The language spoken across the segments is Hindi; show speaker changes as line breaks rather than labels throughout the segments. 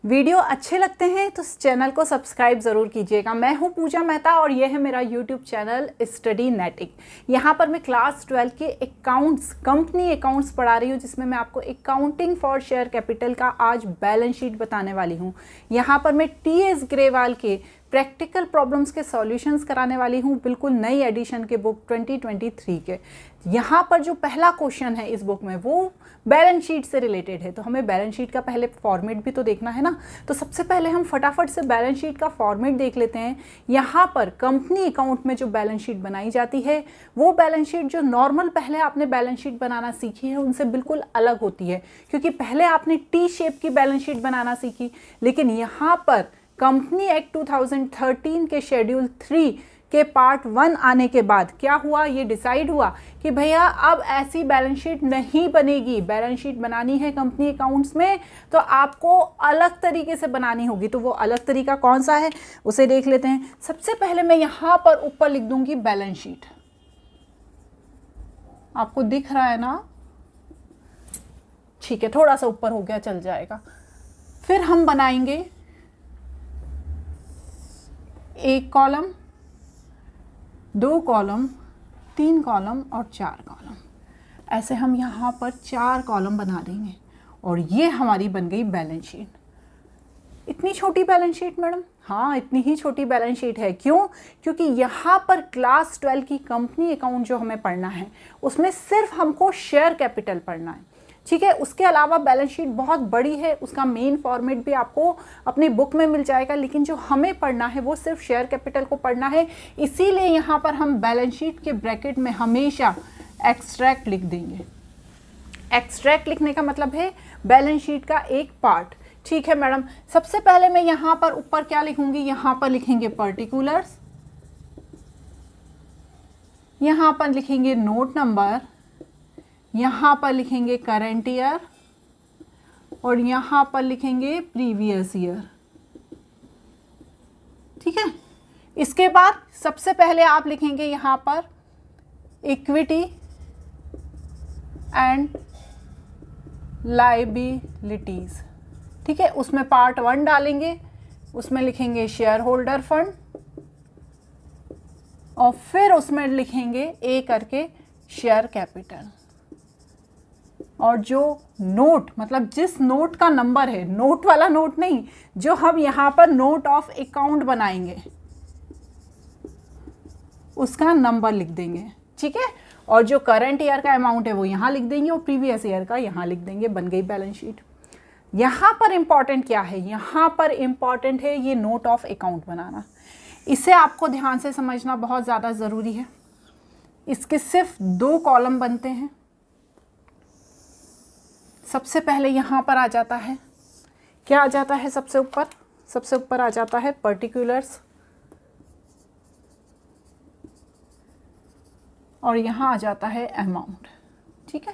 वीडियो अच्छे लगते हैं तो इस चैनल को सब्सक्राइब ज़रूर कीजिएगा। मैं हूं पूजा मेहता और ये है मेरा यूट्यूब चैनल स्टडी नेटिक। यहाँ पर मैं क्लास 12 के अकाउंट्स, कंपनी अकाउंट्स पढ़ा रही हूँ, जिसमें मैं आपको अकाउंटिंग फॉर शेयर कैपिटल का आज बैलेंस शीट बताने वाली हूँ। यहाँ पर मैं टीएस ग्रेवाल के प्रैक्टिकल प्रॉब्लम्स के सॉल्यूशंस कराने वाली हूँ, बिल्कुल नई एडिशन के बुक 2023 के। यहाँ पर जो पहला क्वेश्चन है इस बुक में वो बैलेंस शीट से रिलेटेड है, तो हमें बैलेंस शीट का पहले फॉर्मेट भी तो देखना है ना। तो सबसे पहले हम फटाफट से बैलेंस शीट का फॉर्मेट देख लेते हैं। यहाँ पर कंपनी अकाउंट में जो बैलेंस शीट बनाई जाती है वो बैलेंस शीट जो नॉर्मल पहले आपने बैलेंस शीट बनाना सीखी है उनसे बिल्कुल अलग होती है, क्योंकि पहले आपने टी शेप की बैलेंस शीट बनाना सीखी, लेकिन यहाँ पर कंपनी एक्ट 2013 के शेड्यूल 3 के पार्ट 1 आने के बाद क्या हुआ, ये डिसाइड हुआ कि भैया अब ऐसी बैलेंस शीट नहीं बनेगी। बैलेंस शीट बनानी है कंपनी अकाउंट्स में तो आपको अलग तरीके से बनानी होगी। तो वो अलग तरीका कौन सा है उसे देख लेते हैं। सबसे पहले मैं यहाँ पर ऊपर लिख दूंगी बैलेंस शीट। आपको दिख रहा है ना? ठीक है, थोड़ा सा ऊपर हो गया, चल जाएगा। फिर हम बनाएंगे एक कॉलम, 2 कॉलम, 3 कॉलम और 4 कॉलम। ऐसे हम यहाँ पर 4 कॉलम बना देंगे और ये हमारी बन गई बैलेंस शीट। इतनी छोटी बैलेंस शीट मैडम? हाँ, इतनी ही छोटी बैलेंस शीट है। क्यों? क्योंकि यहाँ पर क्लास 12 की कंपनी अकाउंट जो हमें पढ़ना है उसमें सिर्फ हमको शेयर कैपिटल पढ़ना है, ठीक है। उसके अलावा बैलेंस शीट बहुत बड़ी है, उसका मेन फॉर्मेट भी आपको अपनी बुक में मिल जाएगा, लेकिन जो हमें पढ़ना है वो सिर्फ शेयर कैपिटल को पढ़ना है। इसीलिए यहाँ पर हम बैलेंस शीट के ब्रैकेट में हमेशा एक्सट्रैक्ट लिख देंगे। एक्सट्रैक्ट लिखने का मतलब है बैलेंस शीट का एक पार्ट, ठीक है मैडम। सबसे पहले मैं यहाँ पर ऊपर क्या लिखूंगी, यहाँ पर लिखेंगे पर्टिकुलर्स, यहाँ पर लिखेंगे नोट नंबर, यहाँ पर लिखेंगे करंट ईयर और यहाँ पर लिखेंगे प्रीवियस ईयर, ठीक है। इसके बाद सबसे पहले आप लिखेंगे यहाँ पर इक्विटी एंड लायबिलिटीज, ठीक है। उसमें पार्ट 1 डालेंगे, उसमें लिखेंगे शेयर होल्डर फंड और फिर उसमें लिखेंगे ए करके शेयर कैपिटल। और जो नोट, मतलब जिस नोट का नंबर है, नोट वाला नोट नहीं, जो हम यहाँ पर नोट ऑफ अकाउंट बनाएंगे उसका नंबर लिख देंगे, ठीक है। और जो करंट ईयर का अमाउंट है वो यहाँ लिख देंगे और प्रीवियस ईयर का यहाँ लिख देंगे। बन गई बैलेंस शीट। यहाँ पर इंपॉर्टेंट क्या है? यहाँ पर इंपॉर्टेंट है ये नोट ऑफ अकाउंट बनाना। इसे आपको ध्यान से समझना बहुत ज़्यादा ज़रूरी है। इसके सिर्फ 2 कॉलम बनते हैं। सबसे पहले यहाँ पर आ जाता है, क्या आ जाता है सबसे ऊपर? सबसे ऊपर आ जाता है पर्टिकुलर्स और यहाँ आ जाता है अमाउंट, ठीक है।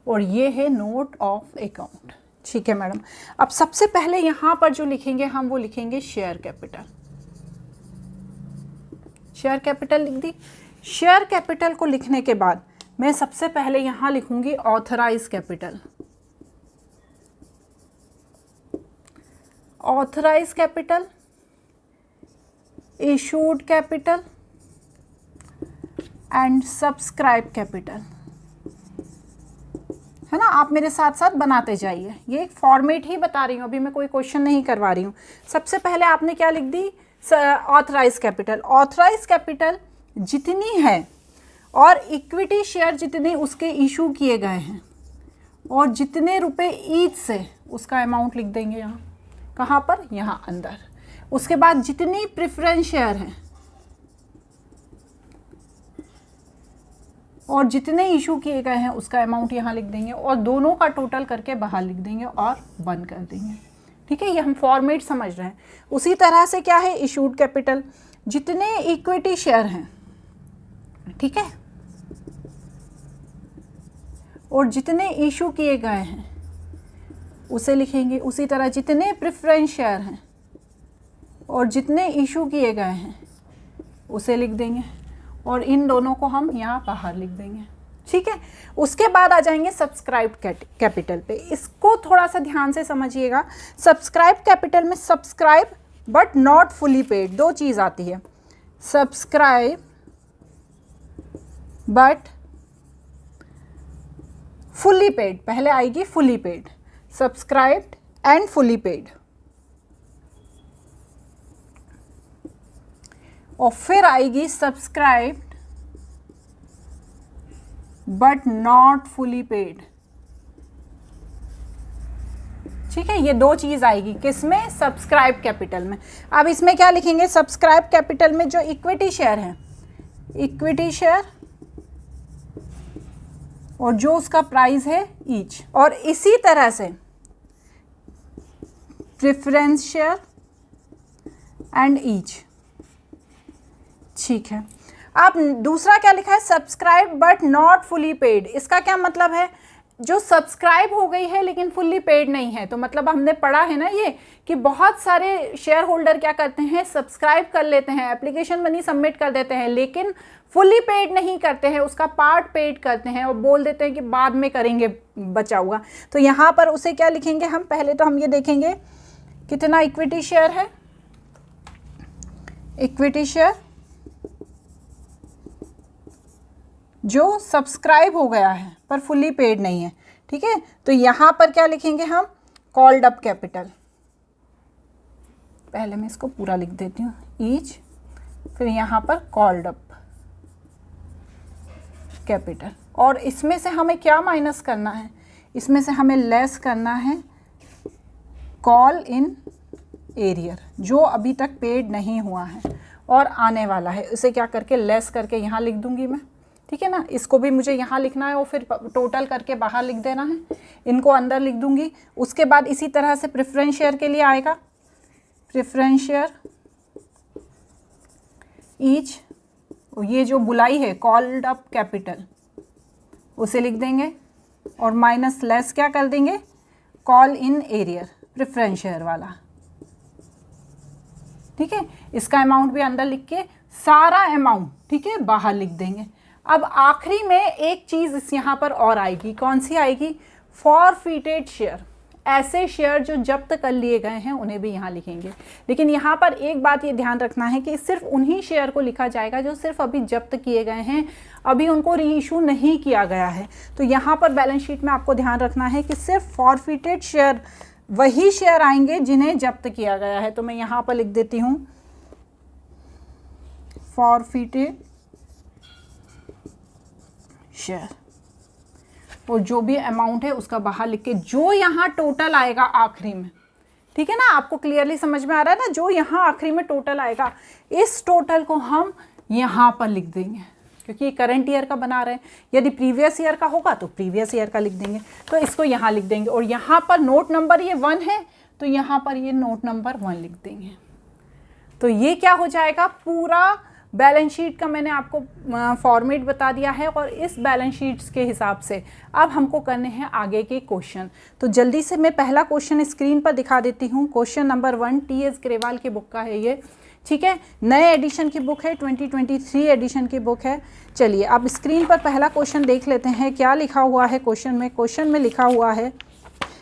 और ये है नोट ऑफ अकाउंट, ठीक है मैडम। अब सबसे पहले यहाँ पर जो लिखेंगे हम वो लिखेंगे शेयर कैपिटल। शेयर कैपिटल लिख दी। शेयर कैपिटल को लिखने के बाद मैं सबसे पहले यहाँ लिखूंगी authorise capital. Authorise capital, issued capital and subscribe capital, है ना। आप मेरे साथ साथ बनाते जाइए, ये एक फॉर्मेट ही बता रही हूँ, अभी मैं कोई क्वेश्चन नहीं करवा रही हूँ। सबसे पहले आपने क्या लिख दी? Authorise capital. ऑथराइज कैपिटल जितनी है और इक्विटी शेयर जितने उसके इशू किए गए हैं और जितने रुपए ईच से उसका अमाउंट लिख देंगे यहाँ। कहाँ पर? यहाँ अंदर। उसके बाद जितनी प्रेफरेंस शेयर हैं और जितने इशू किए गए हैं उसका अमाउंट यहाँ लिख देंगे और दोनों का टोटल करके बाहर लिख देंगे और बंद कर देंगे, ठीक है। ये हम फॉर्मेट समझ रहे हैं। उसी तरह से क्या है? इशूड कैपिटल, जितने इक्विटी शेयर हैं, ठीक है, और जितने इशू किए गए हैं उसे लिखेंगे। उसी तरह जितने प्रेफरेंस शेयर हैं और जितने इशू किए गए हैं उसे लिख देंगे और इन दोनों को हम यहाँ बाहर लिख देंगे, ठीक है। उसके बाद आ जाएंगे सब्सक्राइब कैपिटल पे। इसको थोड़ा सा ध्यान से समझिएगा। सब्सक्राइब कैपिटल में subscribe but not fully paid, दो चीज़ आती है। सब्सक्राइब बट फुली पेड, पहले आएगी fully paid, subscribed and fully paid, और फिर आएगी subscribed but not fully paid. ठीक है, ये दो चीज आएगी किसमें? सब्सक्राइब कैपिटल में। अब इसमें क्या लिखेंगे? सब्सक्राइब कैपिटल में जो इक्विटी शेयर है, इक्विटी शेयर, और जो उसका प्राइस है ईच, और इसी तरह से प्रेफरेंस शेयर एंड ईच। ठीक है। अब दूसरा क्या लिखा है? Subscribe but not fully paid. इसका क्या मतलब है? जो सब्सक्राइब हो गई है लेकिन फुल्ली पेड नहीं है। तो मतलब हमने पढ़ा है ना ये कि बहुत सारे शेयर होल्डर क्या करते हैं, सब्सक्राइब कर लेते हैं, एप्लीकेशन मनी सबमिट कर देते हैं, लेकिन फुल्ली पेड नहीं करते हैं, उसका पार्ट पेड करते हैं और बोल देते हैं कि बाद में करेंगे बचा हुआ। तो यहाँ पर उसे क्या लिखेंगे हम? पहले तो हम ये देखेंगे कितना इक्विटी शेयर है, इक्विटी शेयर जो सब्सक्राइब हो गया है पर फुल्ली पेड नहीं है। ठीक है, तो यहाँ पर क्या लिखेंगे हम? Called up capital. पहले मैं इसको पूरा लिख देती हूँ, ईच, फिर यहाँ पर कॉल्ड अप कैपिटल। और इसमें से हमें क्या माइनस करना है? इसमें से हमें लेस करना है कॉल इन एरियर, जो अभी तक पेड नहीं हुआ है और आने वाला है। इसे क्या करके लेस करके यहाँ लिख दूंगी मैं। ठीक है ना, इसको भी मुझे यहाँ लिखना है और फिर टोटल करके बाहर लिख देना है, इनको अंदर लिख दूंगी। उसके बाद इसी तरह से प्रेफरेंस शेयर के लिए आएगा, प्रेफरेंस शेयर ईच, ये जो बुलाई है कॉल्ड अप कैपिटल उसे लिख देंगे, और माइनस लेस क्या कर देंगे? Call in arrear, preference share वाला। ठीक है, इसका अमाउंट भी अंदर लिख के सारा अमाउंट, ठीक है, बाहर लिख देंगे। अब आखिरी में एक चीज़ इस यहाँ पर और आएगी, कौन सी आएगी? Forfeited share. ऐसे शेयर जो जब्त कर लिए गए हैं उन्हें भी यहाँ लिखेंगे। लेकिन यहाँ पर एक बात ये ध्यान रखना है कि सिर्फ उन्हीं शेयर को लिखा जाएगा जो सिर्फ अभी जब्त किए गए हैं, अभी उनको री इशू नहीं किया गया है। तो यहाँ पर बैलेंस शीट में आपको ध्यान रखना है कि सिर्फ फॉरफिटेड शेयर वही शेयर आएंगे जिन्हें जब्त किया गया है। तो मैं यहाँ पर लिख देती हूँ फॉरफिटेड शेयर, और जो भी अमाउंट है उसका बाहर लिख के जो यहाँ टोटल आएगा आखिरी में, ठीक है ना, आपको क्लियरली समझ में आ रहा है ना? जो यहाँ आखिरी में टोटल आएगा, इस टोटल को हम यहाँ पर लिख देंगे, क्योंकि ये करंट ईयर का बना रहे हैं। यदि प्रीवियस ईयर का होगा तो प्रीवियस ईयर का लिख देंगे, तो इसको यहाँ लिख देंगे। और यहाँ पर नोट नंबर ये 1 है, तो यहाँ पर ये नोट नंबर 1 लिख देंगे। तो ये क्या हो जाएगा? पूरा बैलेंस शीट का मैंने आपको फॉर्मेट बता दिया है, और इस बैलेंस शीट्स के हिसाब से अब हमको करने हैं आगे के क्वेश्चन। तो जल्दी से मैं पहला क्वेश्चन स्क्रीन पर दिखा देती हूँ। Question number 1 T.S.. ग्रेवाल की बुक का है ये, ठीक है, नए एडिशन की बुक है, 2023 एडिशन की बुक है। चलिए अब स्क्रीन पर पहला क्वेश्चन देख लेते हैं क्या लिखा हुआ है क्वेश्चन में। क्वेश्चन में लिखा हुआ है,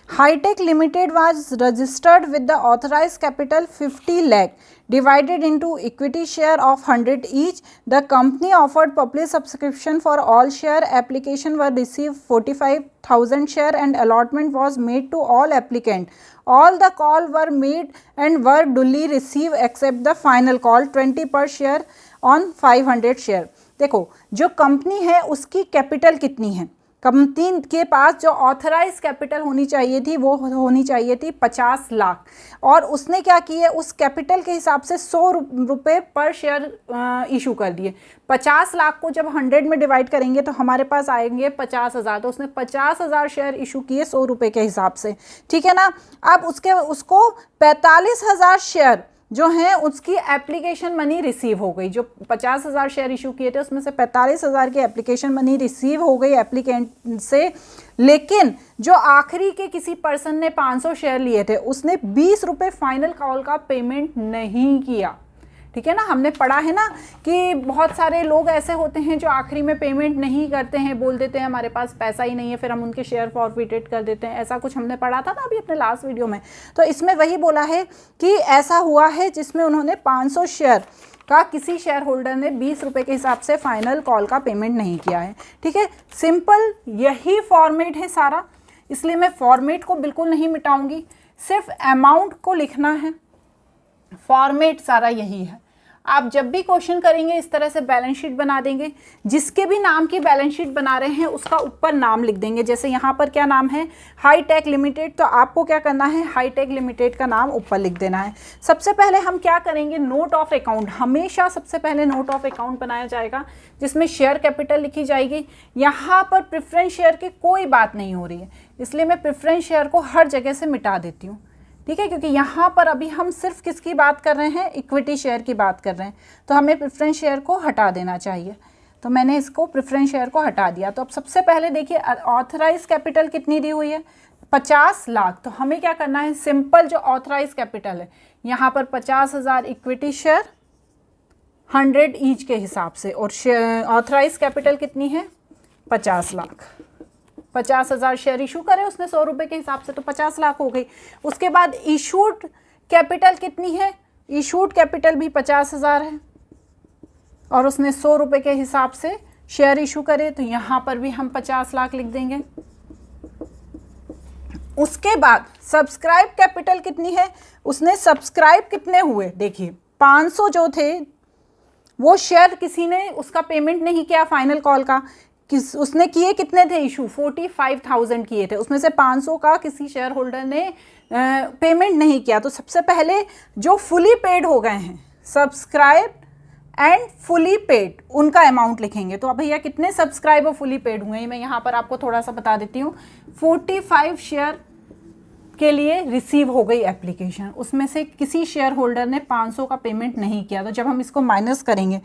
Hi-Tech Limited was registered with the authorized capital 50 lakh divided into equity share of 100 each. The company offered public subscription for all share. Application were received 45,000 share and allotment was made to all applicant. All the call were made and were duly received except the final call 20 per share on 500 share. देखो जो कंपनी है उसकी कैपिटल कितनी है? कंपनी के पास जो ऑथराइज कैपिटल होनी चाहिए थी वो होनी चाहिए थी 50 लाख, और उसने क्या किया? उस कैपिटल के हिसाब से 100 रुपये पर शेयर इशू कर दिए। 50 लाख को जब 100 में डिवाइड करेंगे तो हमारे पास आएंगे 50,000, तो उसने 50,000 शेयर इशू किए 100 रुपये के हिसाब से, ठीक है ना। अब उसको 45,000 शेयर जो है उसकी एप्लीकेशन मनी रिसीव हो गई। जो 50,000 शेयर इशू किए थे उसमें से 45,000 की एप्लीकेशन मनी रिसीव हो गई एप्लीकेंट से, लेकिन जो आखिरी के किसी पर्सन ने 500 शेयर लिए थे उसने 20 रुपये फाइनल कॉल का पेमेंट नहीं किया, ठीक है ना। हमने पढ़ा है ना कि बहुत सारे लोग ऐसे होते हैं जो आखिरी में पेमेंट नहीं करते हैं, बोल देते हैं हमारे पास पैसा ही नहीं है, फिर हम उनके शेयर फॉरफिटेड कर देते हैं। ऐसा कुछ हमने पढ़ा था ना अभी अपने लास्ट वीडियो में। तो इसमें वही बोला है कि ऐसा हुआ है जिसमें उन्होंने 500 शेयर का किसी शेयर होल्डर ने 20 रुपये के हिसाब से फाइनल कॉल का पेमेंट नहीं किया है। ठीक है, सिंपल यही फॉर्मेट है सारा, इसलिए मैं फॉर्मेट को बिल्कुल नहीं मिटाऊंगी, सिर्फ अमाउंट को लिखना है। फॉर्मेट सारा यही है। आप जब भी क्वेश्चन करेंगे इस तरह से बैलेंस शीट बना देंगे, जिसके भी नाम की बैलेंस शीट बना रहे हैं उसका ऊपर नाम लिख देंगे। जैसे यहाँ पर क्या नाम है, हाईटेक लिमिटेड, तो आपको क्या करना है, हाईटेक लिमिटेड का नाम ऊपर लिख देना है। सबसे पहले हम क्या करेंगे, नोट ऑफ अकाउंट, हमेशा सबसे पहले नोट ऑफ अकाउंट बनाया जाएगा जिसमें शेयर कैपिटल लिखी जाएगी। यहाँ पर प्रेफरेंस शेयर की कोई बात नहीं हो रही है, इसलिए मैं प्रेफरेंस शेयर को हर जगह से मिटा देती हूँ। ठीक है, क्योंकि यहाँ पर अभी हम सिर्फ किसकी बात कर रहे हैं, इक्विटी शेयर की बात कर रहे हैं, तो हमें प्रेफरेंस शेयर को हटा देना चाहिए। तो मैंने इसको प्रेफरेंस शेयर को हटा दिया। तो अब सबसे पहले देखिए ऑथराइज कैपिटल कितनी दी हुई है, 50 लाख। तो हमें क्या करना है, सिंपल जो ऑथराइज कैपिटल है यहाँ पर 50,000 इक्विटी शेयर 100 ईच के हिसाब से, और ऑथराइज कैपिटल कितनी है, 50 लाख। 50,000 शेयर इशू करे उसने 100 रुपये के हिसाब से, तो 50 लाख हो गई। उसके बाद इशूड कैपिटल कितनी है, इशूड कैपिटल भी 50,000 है, और उसने 100 रुपये के हिसाब से शेयर इशू करे, तो यहाँ पर भी हम 50 लाख लिख देंगे। उसके बाद सब्सक्राइब कैपिटल कितनी है, उसने सब्सक्राइब कितने हुए, देखिए 500 जो थे वो शेयर किसी ने उसका पेमेंट नहीं किया फाइनल कॉल का, उसने किए कितने थे इशू, 45,000 किए थे, उसमें से 500 का किसी शेयर होल्डर ने पेमेंट नहीं किया। तो सबसे पहले जो फुली पेड हो गए हैं, सब्सक्राइब एंड फुली पेड, उनका अमाउंट लिखेंगे। तो अब भैया कितने सब्सक्राइब और फुली पेड हुए, मैं यहाँ पर आपको थोड़ा सा बता देती हूँ। 45 शेयर के लिए रिसीव हो गई एप्लीकेशन, उसमें से किसी शेयर होल्डर ने 500 का पेमेंट नहीं किया। तो जब हम इसको माइनस करेंगे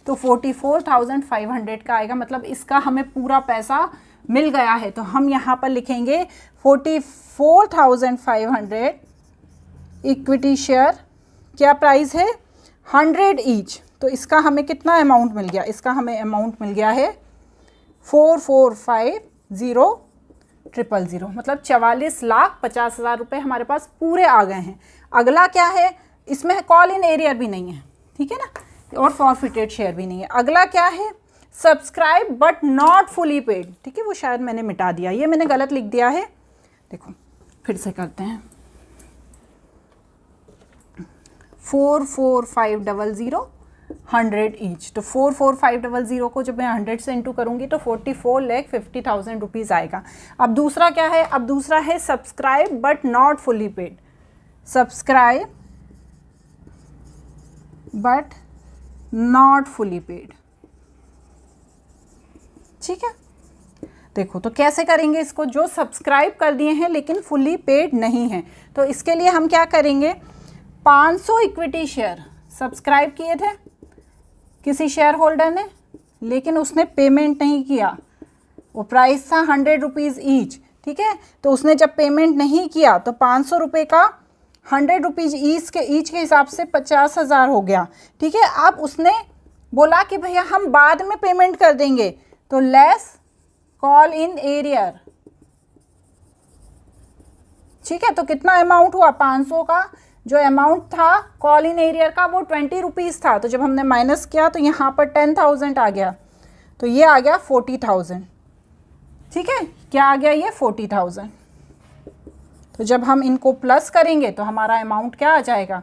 तो 44,500 का आएगा, मतलब इसका हमें पूरा पैसा मिल गया है। तो हम यहाँ पर लिखेंगे 44,500 इक्विटी शेयर, क्या प्राइस है, 100 ईच। तो इसका हमें कितना अमाउंट मिल गया, इसका हमें अमाउंट मिल गया है 445,000, मतलब 44,50,000 रुपये हमारे पास पूरे आ गए हैं। अगला क्या है, इसमें कॉल इन एरियर भी नहीं है, ठीक है ना, और फॉरफिटेड शेयर भी नहीं है। अगला क्या है, subscribe but not fully paid, ठीक है, वो शायद मैंने मिटा दिया, ये मैंने गलत लिख दिया है। देखो फिर से करते हैं, 44,500 100 ईच। तो 44,500 को जब मैं 100 से इंटू करूंगी तो 44,50,000 रुपीज़ आएगा। अब दूसरा क्या है, अब दूसरा है subscribe but not fully paid, subscribe but not fully paid, ठीक है। देखो तो कैसे करेंगे इसको, जो सब्सक्राइब कर दिए हैं लेकिन फुली पेड नहीं है, तो इसके लिए हम क्या करेंगे, 500 इक्विटी शेयर सब्सक्राइब किए थे किसी शेयर होल्डर ने, लेकिन उसने पेमेंट नहीं किया, वो प्राइस था 100 रुपीज़ ईच, ठीक है। तो उसने जब पेमेंट नहीं किया तो 500 रुपये का 100 रुपीज़ ईच के हिसाब से 50,000 हो गया, ठीक है। अब उसने बोला कि भैया हम बाद में पेमेंट कर देंगे, तो लेस कॉल इन एरियर, ठीक है। तो कितना अमाउंट हुआ, 500 का जो अमाउंट था कॉल इन एरियर का वो 20 रुपीज़ था, तो जब हमने माइनस किया तो यहाँ पर 10,000 आ गया, तो ये आ गया 40,000, ठीक है। क्या आ गया ये 40,000। तो जब हम इनको प्लस करेंगे तो हमारा अमाउंट क्या आ जाएगा,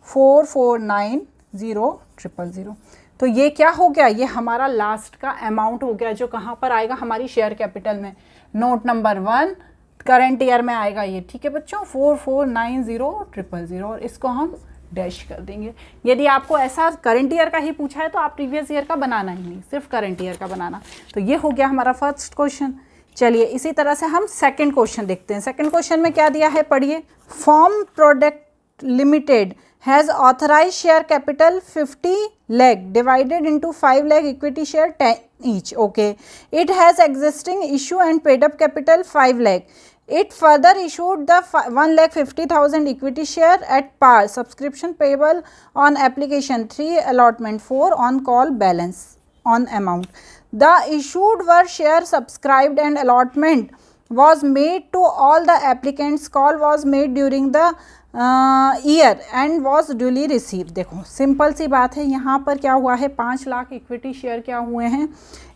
449,000। तो ये क्या हो गया, ये हमारा लास्ट का अमाउंट हो गया, जो कहाँ पर आएगा, हमारी शेयर कैपिटल में, नोट नंबर 1 करंट ईयर में आएगा ये, ठीक है बच्चों, 449,000, और इसको हम डैश कर देंगे। यदि आपको ऐसा करंट ईयर का ही पूछा है तो आप प्रीवियस ईयर का बनाना ही नहीं, सिर्फ करंट ईयर का बनाना। तो ये हो गया हमारा फर्स्ट क्वेश्चन। चलिए इसी तरह से हम सेकंड क्वेश्चन देखते हैं। सेकंड क्वेश्चन में क्या दिया है, पढ़िए। Form product limited has authorise share capital 50 lakh divided into 5 lakh equity share 10 each. Okay, it has existing issue and paid up capital 5 lakh. It further issued the 1,50,000 equity share at par. Subscription payable on application. 3 allotment. 4 on call balance on amount. The issued were share subscribed and allotment was made to all the applicants. Call was made during the year and was duly received. देखो सिंपल सी बात है, यहाँ पर क्या हुआ है, 5 लाख इक्विटी शेयर क्या हुए हैं,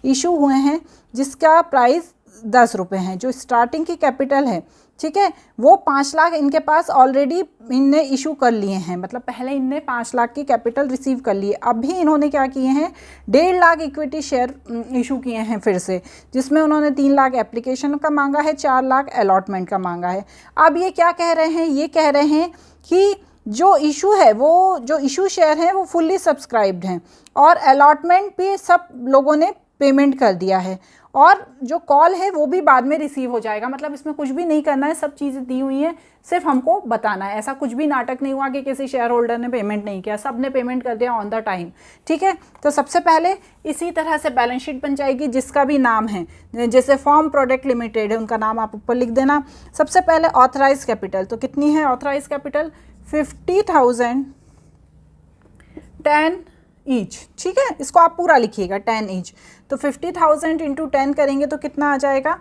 इशू हुए हैं, जिसका प्राइस 10 रुपये हैं, जो स्टार्टिंग की कैपिटल है, ठीक है, वो 5 लाख इनके पास ऑलरेडी इनने इशू कर लिए हैं, मतलब पहले इनने 5 लाख की कैपिटल रिसीव कर लिए। अभी इन्होंने क्या किए हैं, 1.5 लाख इक्विटी शेयर इशू किए हैं फिर से, जिसमें उन्होंने 3 लाख एप्लीकेशन का मांगा है, 4 लाख अलॉटमेंट का मांगा है। अब ये क्या कह रहे हैं, ये कह रहे हैं कि जो इशू है, वो जो इशू शेयर हैं वो फुल्ली सब्सक्राइब्ड हैं और अलॉटमेंट भी सब लोगों ने पेमेंट कर दिया है, और जो कॉल है वो भी बाद में रिसीव हो जाएगा। मतलब इसमें कुछ भी नहीं करना है, सब चीज़ें दी हुई हैं, सिर्फ हमको बताना है। ऐसा कुछ भी नाटक नहीं हुआ कि किसी शेयर होल्डर ने पेमेंट नहीं किया, सब ने पेमेंट कर दिया ऑन द टाइम, ठीक है। तो सबसे पहले इसी तरह से बैलेंस शीट बन जाएगी, जिसका भी नाम है, जैसे फॉर्म प्रोडक्ट लिमिटेड है, उनका नाम आप ऊपर लिख देना। सबसे पहले ऑथराइज कैपिटल, तो कितनी है ऑथराइज कैपिटल, 50,000, 10 ईच, ठीक है, इसको आप पूरा लिखिएगा 10 ईच। तो 50,000 इंटू 10 करेंगे तो कितना आ जाएगा,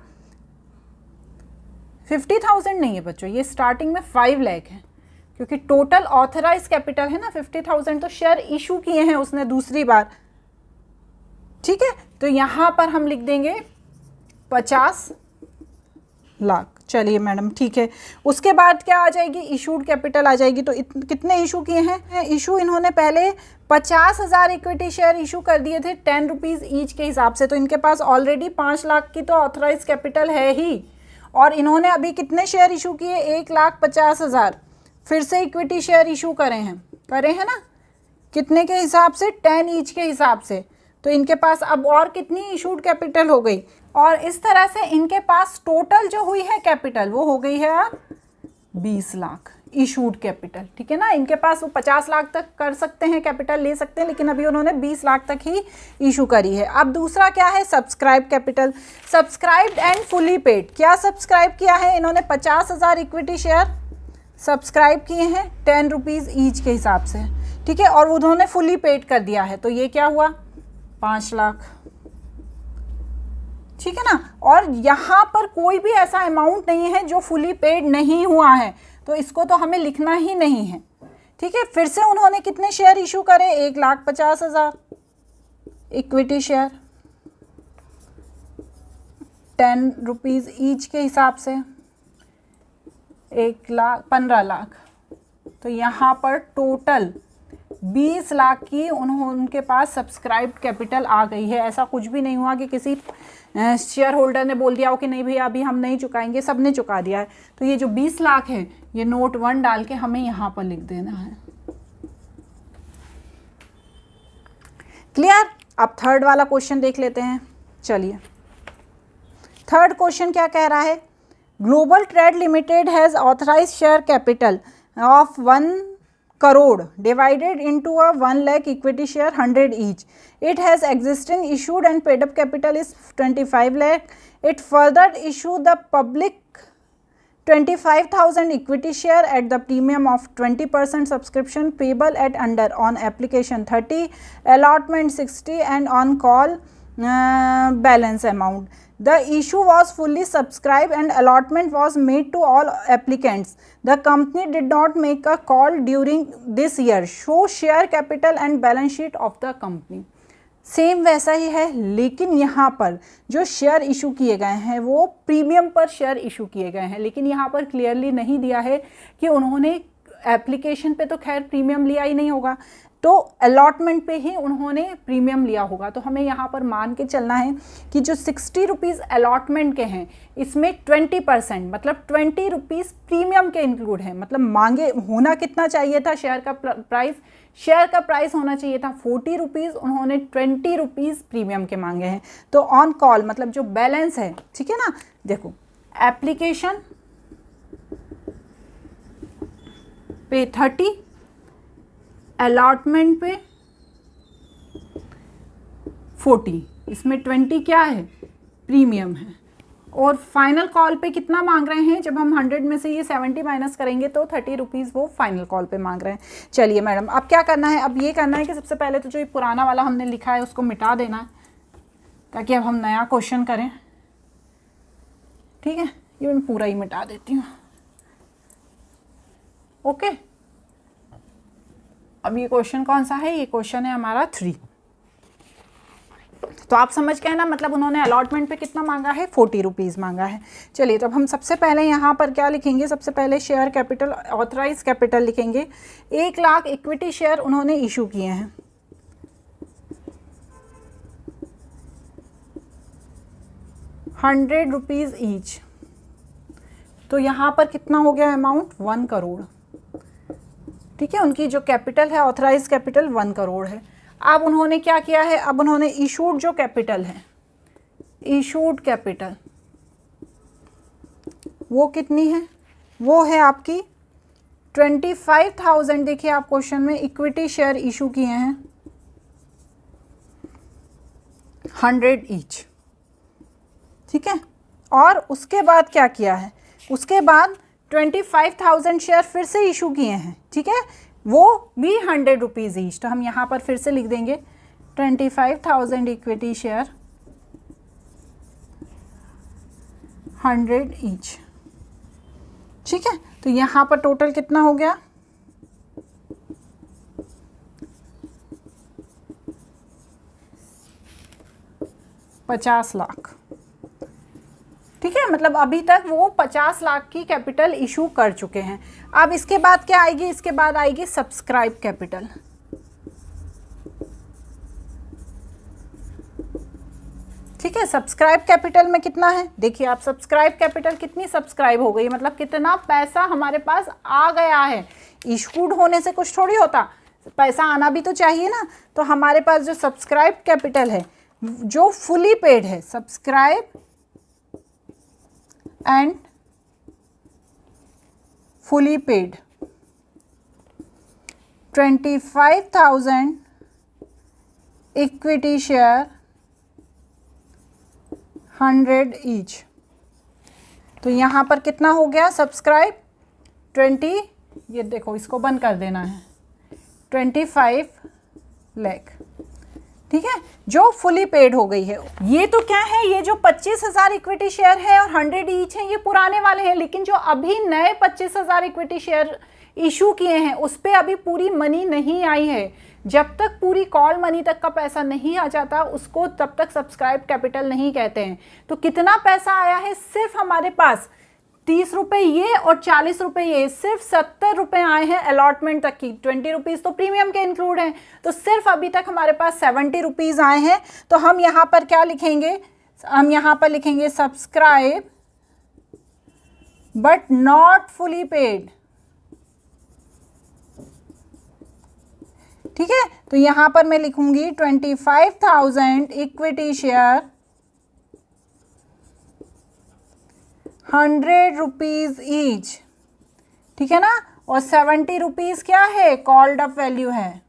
50,000 नहीं है बच्चों, ये स्टार्टिंग में 5 लाख है, क्योंकि टोटल ऑथराइज कैपिटल है ना 50,000, तो शेयर इशू किए हैं उसने दूसरी बार, ठीक है। तो यहाँ पर हम लिख देंगे 50 लाख। चलिए मैडम ठीक है, उसके बाद क्या आ जाएगी, इशूड कैपिटल आ जाएगी। तो कितने इशू किए हैं, इशू इन्होंने पहले 50,000 इक्विटी शेयर इशू कर दिए थे 10 रुपीज़ ईच के हिसाब से, तो इनके पास ऑलरेडी 5 लाख की तो ऑथराइज कैपिटल है ही, और इन्होंने अभी कितने शेयर इशू किए, 1,50,000 फिर से इक्विटी शेयर इशू करे हैं ना, कितने के हिसाब से, 10 ईच के हिसाब से। तो इनके पास अब और कितनी इशूड कैपिटल हो गई, और इस तरह से इनके पास टोटल जो हुई है कैपिटल वो हो गई है अब 20 लाख इशूड कैपिटल, ठीक है ना। इनके पास वो 50 लाख तक कर सकते हैं, कैपिटल ले सकते हैं, लेकिन अभी उन्होंने 20 लाख तक ही इशू करी है। अब दूसरा क्या है, subscribe capital, subscribed and fully paid. क्या सब्सक्राइब किया है इन्होंने, 50,000 इक्विटी शेयर सब्सक्राइब किए हैं 10 रुपीज़ ईच के हिसाब से, ठीक है, और उन्होंने फुली पेड कर दिया है, तो ये क्या हुआ, 5 लाख, ठीक है ना। और यहाँ पर कोई भी ऐसा अमाउंट नहीं है जो फुली पेड नहीं हुआ है, तो इसको तो हमें लिखना ही नहीं है, ठीक है। फिर से उन्होंने कितने शेयर इशू करे, 1,50,000 इक्विटी शेयर 10 रुपीज़ ईच के हिसाब से, 15 लाख। तो यहाँ पर टोटल 20 लाख की उनके पास सब्सक्राइब्ड कैपिटल आ गई है। ऐसा कुछ भी नहीं हुआ कि किसी शेयर होल्डर ने बोल दिया हो कि नहीं भैया अभी हम नहीं चुकाएंगे, सब ने चुका दिया है। तो ये जो 20 लाख है ये नोट 1 डाल के हमें यहाँ पर लिख देना है। क्लियर। अब थर्ड वाला क्वेश्चन देख लेते हैं। चलिए थर्ड क्वेश्चन क्या कह रहा है, global trade limited has authorise share capital of 1 crore divided into a 1 lakh equity share 100 each. It has existing issued and paid up capital is 25 lakh. It further issued the public 25,000 equity share at the premium of 20% subscription payable at under on application 30, allotment 60 and on call balance amount. The issue was fully subscribed and allotment was made to all applicants. The company did not make a call during this year. Show share capital and balance sheet of the company. Same वैसा ही है, लेकिन यहाँ पर जो शेयर इशू किए गए हैं वो प्रीमियम पर शेयर इशू किए गए हैं, लेकिन यहाँ पर क्लियरली नहीं दिया है कि उन्होंने एप्लीकेशन पे तो खैर प्रीमियम लिया ही नहीं होगा, तो अलॉटमेंट पे ही उन्होंने प्रीमियम लिया होगा। तो हमें यहाँ पर मान के चलना है कि जो 60 रुपीज़ अलॉटमेंट के हैं इसमें 20% मतलब 20 रुपीज़ प्रीमियम के इंक्लूड है। मतलब मांगे होना कितना चाहिए था, शेयर का प्राइस होना चाहिए था 40 रुपीज़, उन्होंने 20 रुपीज़ प्रीमियम के मांगे हैं। तो ऑन कॉल मतलब जो बैलेंस है, ठीक है ना, देखो एप्लीकेशन पे 30, अलॉटमेंट पे 40, इसमें 20 क्या है, प्रीमियम है, और फाइनल कॉल पे कितना मांग रहे हैं, जब हम 100 में से ये 70 माइनस करेंगे तो 30 रुपीज़ वो फाइनल कॉल पे मांग रहे हैं। चलिए मैडम अब क्या करना है, अब ये करना है कि सबसे पहले तो जो ये पुराना वाला हमने लिखा है उसको मिटा देना है ताकि अब हम नया क्वेश्चन करें। ठीक है, ये मैं पूरा ही मिटा देती हूँ। ओके, अब ये क्वेश्चन कौन सा है, ये क्वेश्चन है हमारा 3। तो आप समझ गए ना, मतलब उन्होंने अलॉटमेंट पे कितना मांगा है, 40 रुपीज़ मांगा है। चलिए तो अब हम सबसे पहले यहाँ पर क्या लिखेंगे, सबसे पहले शेयर कैपिटल, ऑथराइज कैपिटल लिखेंगे। 1 लाख इक्विटी शेयर उन्होंने इशू किए हैं। ₹100 ईच, तो यहाँ पर कितना हो गया अमाउंट, 1 करोड़। ठीक है, उनकी जो कैपिटल है ऑथराइज कैपिटल 1 करोड़ है। अब उन्होंने क्या किया है, अब उन्होंने इशूड जो कैपिटल है, इशूड कैपिटल वो कितनी है, वो है आपकी 25,000। देखिए आप क्वेश्चन में इक्विटी शेयर इशू किए हैं 100 ईच। ठीक है, और उसके बाद क्या किया है, उसके बाद 25,000 शेयर फिर से इशू किए हैं। ठीक है, वो भी 100 रुपीज़ ईच। तो हम यहाँ पर फिर से लिख देंगे 25,000 इक्विटी शेयर 100 ईच। ठीक है, तो यहाँ पर टोटल कितना हो गया, 50 लाख। ठीक है, मतलब अभी तक वो 50 लाख की कैपिटल इशू कर चुके हैं। अब इसके बाद क्या आएगी, इसके बाद आएगी सब्सक्राइब कैपिटल। ठीक है, सब्सक्राइब कैपिटल में कितना है, देखिए आप सब्सक्राइब कैपिटल कितनी सब्सक्राइब हो गई, मतलब कितना पैसा हमारे पास आ गया है। इशूड होने से कुछ थोड़ी होता, पैसा आना भी तो चाहिए ना। तो हमारे पास जो सब्सक्राइब कैपिटल है जो फुली पेड है, subscribe and fully paid 25,000 equity share 100 each। तो यहाँ पर कितना हो गया सब्सक्राइब 20, ये देखो इसको बंद कर देना है, 25 लाख। ठीक है, जो फुली पेड हो गई है। ये तो क्या है, ये जो 25,000 इक्विटी शेयर है और 100 ईच है ये पुराने वाले हैं, लेकिन जो अभी नए 25,000 इक्विटी शेयर इशू किए हैं उस पर अभी पूरी मनी नहीं आई है। जब तक पूरी कॉल मनी तक का पैसा नहीं आ जाता उसको तब तक सब्सक्राइब कैपिटल नहीं कहते हैं। तो कितना पैसा आया है, सिर्फ हमारे पास 30 रुपये ये और 40 रुपये ये, सिर्फ 70 रुपये आए हैं अलॉटमेंट तक की। 20 रुपीज़ तो प्रीमियम के इंक्लूड हैं, तो सिर्फ अभी तक हमारे पास 70 रुपीज़ आए हैं। तो हम यहाँ पर क्या लिखेंगे, हम यहाँ पर लिखेंगे subscribe but not fully paid. ठीक है, तो यहाँ पर मैं लिखूंगी 25,000 इक्विटी शेयर 100 रुपीज़ ईच। ठीक है ना, और 70 रुपीज़ क्या है, कॉल्ड अप वैल्यू है।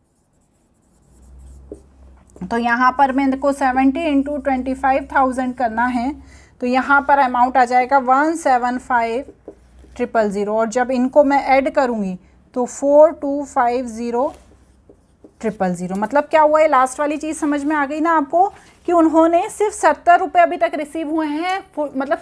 तो यहाँ पर मेरे को 70 इंटू 25,000 करना है, तो यहाँ पर अमाउंट आ जाएगा 175,000। और जब इनको मैं ऐड करूँगी तो 4250,000। मतलब क्या हुआ है, लास्ट वाली चीज़ समझ में आ गई ना आपको, कि उन्होंने सिर्फ 70 रुपये अभी तक रिसीव हुए हैं, मतलब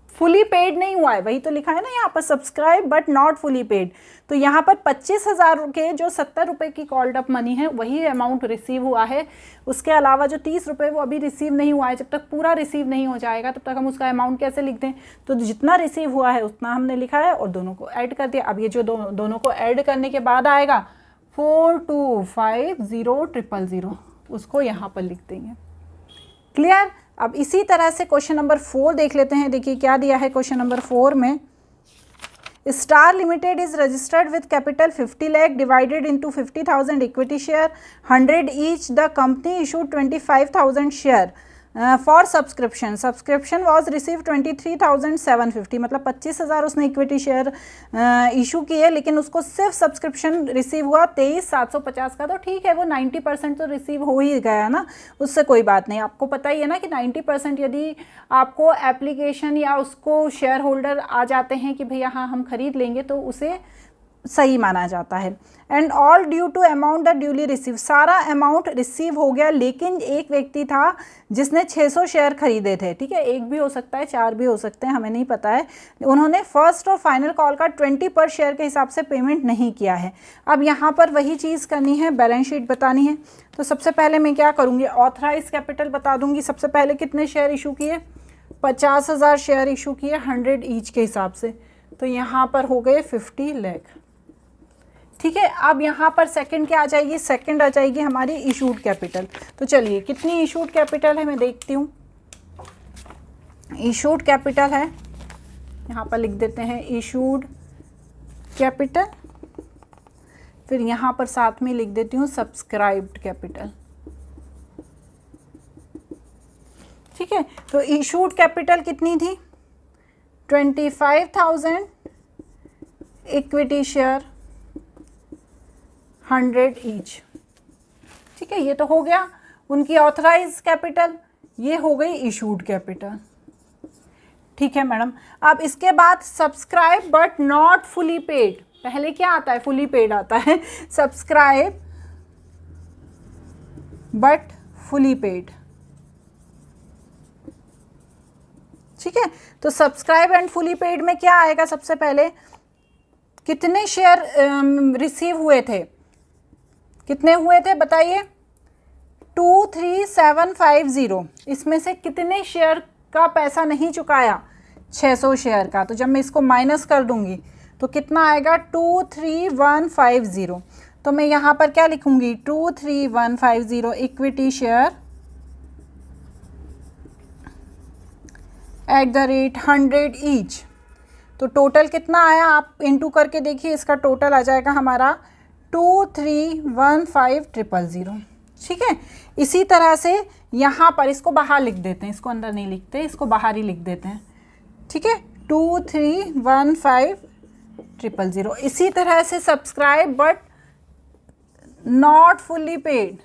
फुली पेड नहीं हुआ है। वही तो लिखा है ना यहाँ पर subscribe but not fully paid. तो यहाँ पर 25,000 के जो 70 रुपये की कॉल्ड अप मनी है वही अमाउंट रिसीव हुआ है। उसके अलावा जो 30 रुपये वो अभी रिसीव नहीं हुआ है। जब तक पूरा रिसीव नहीं हो जाएगा तब तक हम उसका अमाउंट कैसे लिख दें, तो जितना रिसीव हुआ है उतना हमने लिखा है और दोनों को ऐड कर दिया। अब ये जो दोनों को ऐड करने के बाद आएगा 4250,000, उसको यहाँ पर लिख देंगे। क्लियर। अब इसी तरह से क्वेश्चन नंबर 4 देख लेते हैं। देखिए क्या दिया है क्वेश्चन नंबर 4 में, star limited is registered with capital 50 lakh divided into 50,000 equity share 100 each. The company issued 25,000 share for subscription was receive 23,750, मतलब 25,000 उसने इक्विटी शेयर इशू किए, लेकिन उसको सिर्फ सब्सक्रिप्शन रिसीव हुआ 23,750 का। तो ठीक है, वो 90% तो रिसीव हो ही गया ना, उससे कोई बात नहीं। आपको पता ही है ना कि 90% यदि आपको एप्लीकेशन या उसको शेयर होल्डर आ जाते हैं कि भैया हाँ हम खरीद लेंगे, तो उसे सही माना जाता है। And all due to amount the duly receive, सारा अमाउंट रिसीव हो गया, लेकिन एक व्यक्ति था जिसने 600 शेयर खरीदे थे, ठीक है, एक भी हो सकता है, 4 भी हो सकते हैं, हमें नहीं पता है। उन्होंने फर्स्ट और फाइनल कॉल का 20 पर शेयर के हिसाब से पेमेंट नहीं किया है। अब यहाँ पर वही चीज़ करनी है, बैलेंस शीट बतानी है। तो सबसे पहले मैं क्या करूँगी, ऑथराइज कैपिटल बता दूँगी। सबसे पहले कितने शेयर इशू किए, 50,000 शेयर इशू किए 100 ईच के हिसाब से, तो यहाँ पर हो गए 50 लाख, ठीक है। अब यहाँ पर सेकंड क्या आ जाएगी, सेकंड आ जाएगी हमारी इशूड कैपिटल। तो चलिए कितनी इशूड कैपिटल है मैं देखती हूँ। इशूड कैपिटल है, यहाँ पर लिख देते हैं इशूड कैपिटल, फिर यहाँ पर साथ में लिख देती हूँ सब्सक्राइब्ड कैपिटल, ठीक है। तो इशूड कैपिटल कितनी थी, 25,000, इक्विटी शेयर 100 ईच, ठीक है। ये तो हो गया उनकी ऑथराइज कैपिटल, ये हो गई इशूड कैपिटल, ठीक है मैडम। अब इसके बाद subscribe but not fully paid, पहले क्या आता है, फुली पेड आता है, सब्सक्राइब बट फुली पेड, ठीक है। तो सब्सक्राइब एंड फुली पेड में क्या आएगा, सबसे पहले कितने शेयर रिसीव हुए थे, कितने हुए थे बताइए, 23,750, इसमें से कितने शेयर का पैसा नहीं चुकाया, 600 शेयर का। तो जब मैं इसको माइनस कर दूंगी तो कितना आएगा, 23,150। तो मैं यहाँ पर क्या लिखूंगी, 23,150 इक्विटी शेयर @100 ईच। तो टोटल कितना आया, आप इनटू करके देखिए, इसका टोटल आ जाएगा हमारा 23,150,000, ठीक है। इसी तरह से यहाँ पर इसको बाहर लिख देते हैं, इसको अंदर नहीं लिखते, इसको बाहर ही लिख देते हैं, ठीक है, 23,150,000। इसी तरह से subscribe but not fully paid,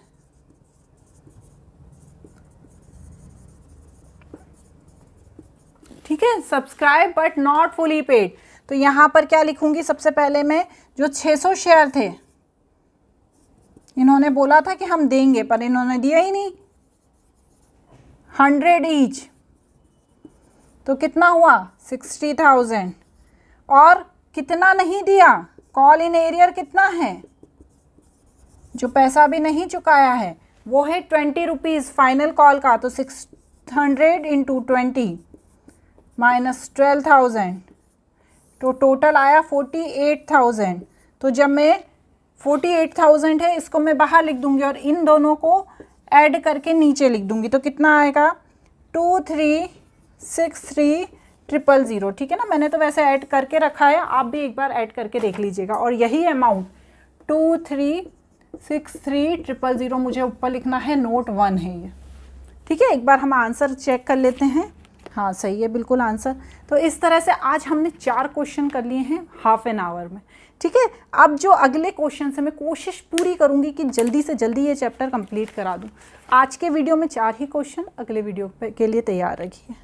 ठीक है, subscribe but not fully paid. तो यहाँ पर क्या लिखूंगी, सबसे पहले मैं जो 600 शेयर थे, इन्होंने बोला था कि हम देंगे पर इन्होंने दिया ही नहीं, 100 ईच, तो कितना हुआ 60,000। और कितना नहीं दिया, कॉल इन एरियर कितना है, जो पैसा भी नहीं चुकाया है वो है 20 रुपीज़ फाइनल कॉल का। तो 600 इंटू 20 माइनस 12,000, तो टोटल आया 48,000। तो जब मैं 48,000 है, इसको मैं बाहर लिख दूंगी और इन दोनों को ऐड करके नीचे लिख दूंगी, तो कितना आएगा 23,63,000, ठीक है ना। मैंने तो वैसे ऐड करके रखा है, आप भी एक बार ऐड करके देख लीजिएगा। और यही अमाउंट 23,63,000 मुझे ऊपर लिखना है, नोट 1 है ये, ठीक है। एक बार हम आंसर चेक कर लेते हैं, हाँ सही है बिल्कुल आंसर। तो इस तरह से आज हमने 4 क्वेश्चन कर लिए हैं हाफ एन आवर में, ठीक है। अब जो अगले क्वेश्चन से मैं कोशिश पूरी करूंगी कि जल्दी से जल्दी ये चैप्टर कंप्लीट करा दूं। आज के वीडियो में 4 ही क्वेश्चन, अगले वीडियो के लिए तैयार रखिए।